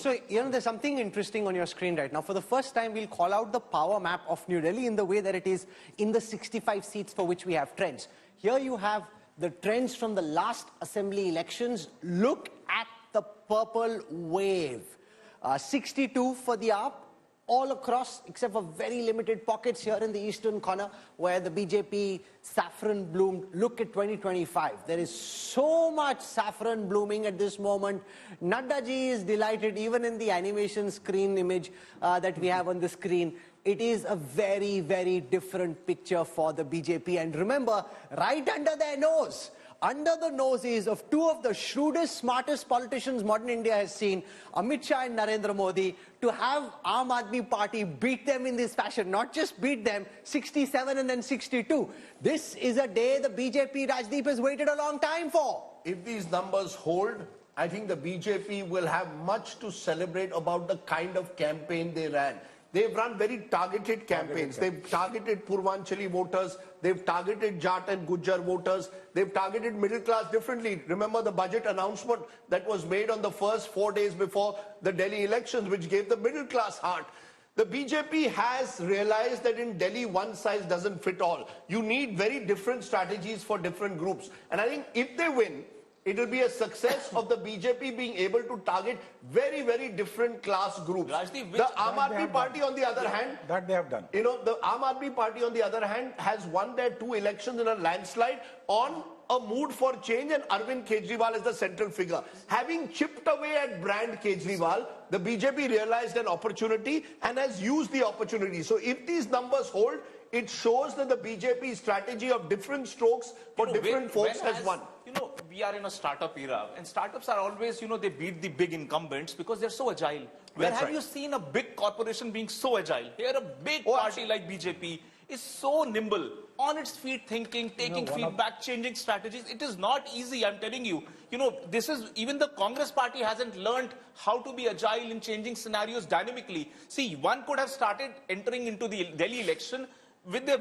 So, there's something interesting on your screen right now. For the first time, we'll call out the power map of New Delhi in the way that it is in the 65 seats for which we have trends. Here you have the trends from the last assembly elections. Look at the purple wave. 62 for the AAP, all across, except for very limited pockets here in the eastern corner where the BJP saffron bloomed. Look at 2025. There is so much saffron blooming at this moment. Nadda ji is delighted, even in the animation screen image that we have on the screen. It is a very, very different picture for the BJP. And remember, right under their nose, under the noses of two of the shrewdest, smartest politicians modern India has seen, Amit Shah and Narendra Modi, to have Aam Aadmi Party beat them in this fashion, not just beat them, 67 and then 62. This is a day the BJP, Rajdeep, has waited a long time for. If these numbers hold, I think the BJP will have much to celebrate about the kind of campaign they ran. They've run very targeted campaigns. They've targeted Purvanchali voters. They've targeted Jat and Gujjar voters. They've targeted middle class differently. Remember the budget announcement that was made on the first 4 days before the Delhi elections, which gave the middle class heart. The BJP has realized that in Delhi, one size doesn't fit all. You need very different strategies for different groups. And I think if they win, it will be a success of the BJP being able to target very, very different class groups. Rajdeep, the Aam Aadmi Party, on the other hand, that they have done. The Aam Aadmi Party, on the other hand, has won their 2 elections in a landslide on a mood for change, and Arvind Kejriwal is the central figure. Having chipped away at brand Kejriwal, the BJP realized an opportunity and has used the opportunity. So if these numbers hold, it shows that the BJP strategy of different strokes for different folks has won. We are in a startup era, and startups are always, they beat the big incumbents because they're so agile. Where have you seen a big corporation being so agile? Here, a big party like BJP is so nimble, on its feet thinking, taking feedback, changing strategies. It is not easy, I'm telling you. This is, even the Congress party hasn't learned how to be agile in changing scenarios dynamically. See, one could have started entering into the Delhi election with their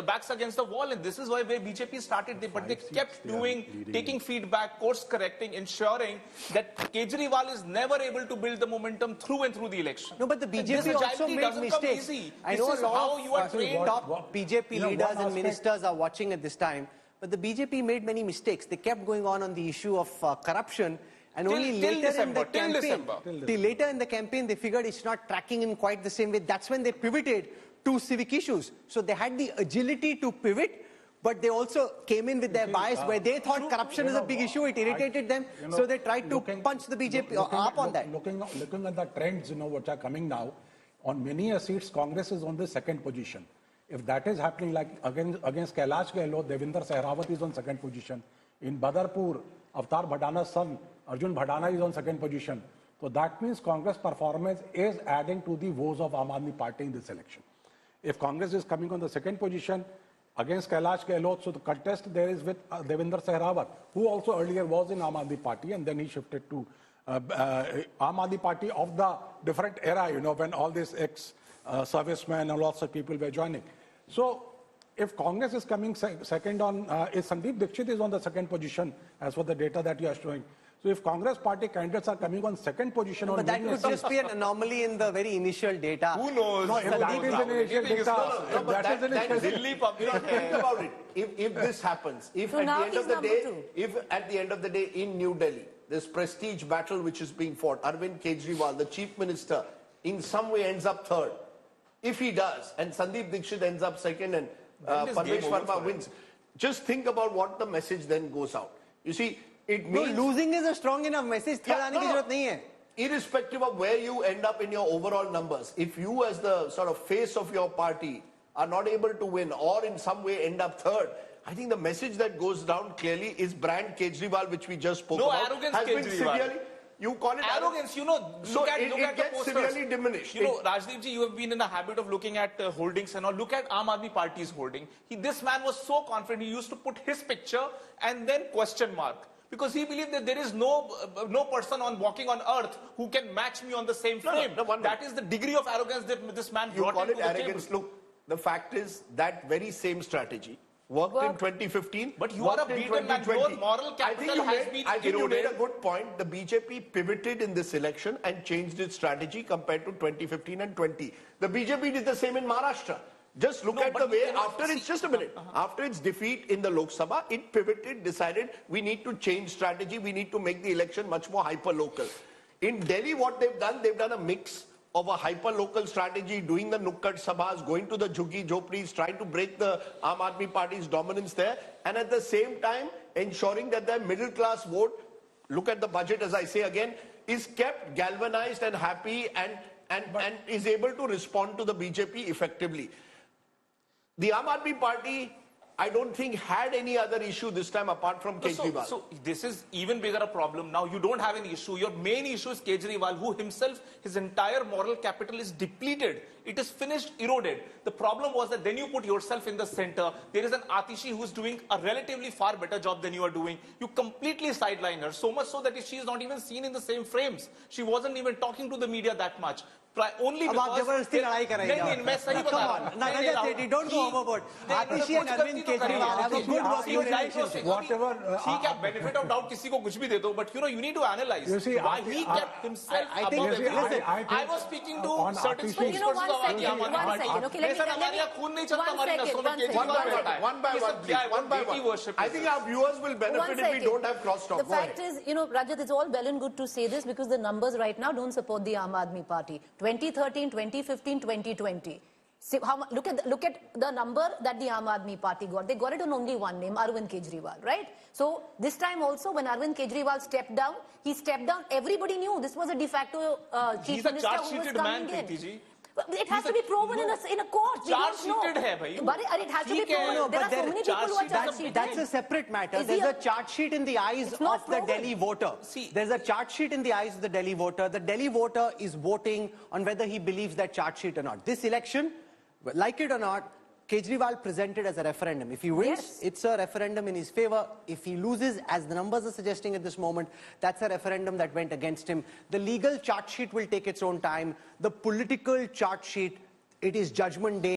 backs against the wall, and this is where BJP started. But they kept taking feedback, course correcting, ensuring that Kejriwal is never able to build the momentum through and through the election. No, but the BJP also made mistakes. I know a lot of top BJP leaders and ministers are watching at this time, but the BJP made many mistakes. They kept going on the issue of corruption. And only later in the campaign, they figured it's not tracking in quite the same way. That's when they pivoted to civic issues. So they had the agility to pivot, but they also came in with their bias where they thought corruption is a big issue. It irritated them. So they tried to punch the BJP up on that. Looking at the trends, which are coming now, on many seats, Congress is on the second position. If that is happening, like against Kailash Gehlot, Devinder Sehrawat is on second position. In Badarpur, Avtar Bhadana's son, Arjun Bhadana, is on second position. So that means Congress performance is adding to the woes of Aam Aadmi Party in this election. If Congress is coming on the second position against Kailash Gehlot, so the contest there is with Devinder Sehrawat, who also earlier was in Aam Aadmi Party, and then he shifted to Aam Aadmi Party of the different era, when all these ex-servicemen and lots of people were joining. So if Congress is coming second on, if Sandeep Dixit is on the second position, as for the data that you are showing. So if Congress party candidates are coming on second position, but that could just be an anomaly in the very initial data. Who knows? No, if that is an initial data, think about it. If this happens, if at the end of the day in New Delhi, this prestige battle which is being fought, Arvind Kejriwal, the chief minister, in some way ends up third. If he does, and Sandeep Dixit ends up second, and Parvesh Verma wins, just think about what the message then goes out. You see, it means losing is a strong enough message. Irrespective of where you end up in your overall numbers, if you as the sort of face of your party are not able to win or in some way end up third, I think the message that goes down clearly is brand Kejriwal, which we just spoke about, arrogance has been severely. You call it arrogance, look at the posters. Severely diminished. Rajdeep ji, you have been in the habit of looking at holdings and all. Look at Aam Aadmi Party's holding. This man was so confident, he used to put his picture and then question mark. Because he believed that there is no person walking on earth who can match me on the same frame. That is the degree of arrogance that this man brought into the table. Look, the fact is that very same strategy Worked in 2015. But you are a worked in beaten man. 2020. Your moral capital has been I think you made a eroded. good point. The BJP pivoted in this election and changed its strategy compared to 2015 and 20. The BJP did the same in Maharashtra. Just look at the way, after its, just a minute, after its defeat in the Lok Sabha, it pivoted, decided we need to change strategy, we need to make the election much more hyper-local. In Delhi, what they've done a mix of a hyper-local strategy, doing the Nukkad Sabhas, going to the Jhuggi Jhopris, trying to break the Aam Aadmi Party's dominance there, and at the same time, ensuring that their middle-class vote, look at the budget, as I say again, is kept galvanized and happy and is able to respond to the BJP effectively. The Aam Aadmi Party, I don't think, had any other issue this time apart from Kejriwal. So this is even bigger a problem. Now you don't have an issue. Your main issue is Kejriwal, who himself, his entire moral capital is depleted. It is finished, eroded. The problem was that then you put yourself in the center. There is an Atishi who is doing a relatively far better job than you are doing. You completely sideline her, so much so that she is not even seen in the same frames. She wasn't even talking to the media that much. Only because come on, don't go overboard. Atishi and Arvind Kejriwal have a good working relationship. Whatever. benefit of doubt किसी को कुछ भी दे दो, but you need to analyze why he kept himself above everything. I was speaking to certain spokespersons of one second. Okay, let me One by one. I think our viewers will benefit if we don't have cross-talk. The fact is, Rajat, it's all well and good to say this because the numbers right now don't support the Aam Aadmi Party. 2013, 2015, 2020. See, look at the number that the Aam Aadmi Party got. They got it on only one name, Arvind Kejriwal, right? So this time also, when Arvind Kejriwal stepped down, everybody knew this was a de facto chief minister who was coming in. It has to be proven in a court. Charge-sheeted hai, bhai. But it has to be proven. There are so many people who are charge-sheeted. That's a separate matter. There's a charge sheet in the eyes of the Delhi voter. There's a charge sheet in the eyes of the Delhi voter. The Delhi voter is voting on whether he believes that charge sheet or not. This election, like it or not, Kejriwal presented as a referendum. If he wins, it's a referendum in his favor. If he loses, as the numbers are suggesting at this moment, that's a referendum that went against him. The legal charge sheet will take its own time. The political charge sheet, it is judgment day.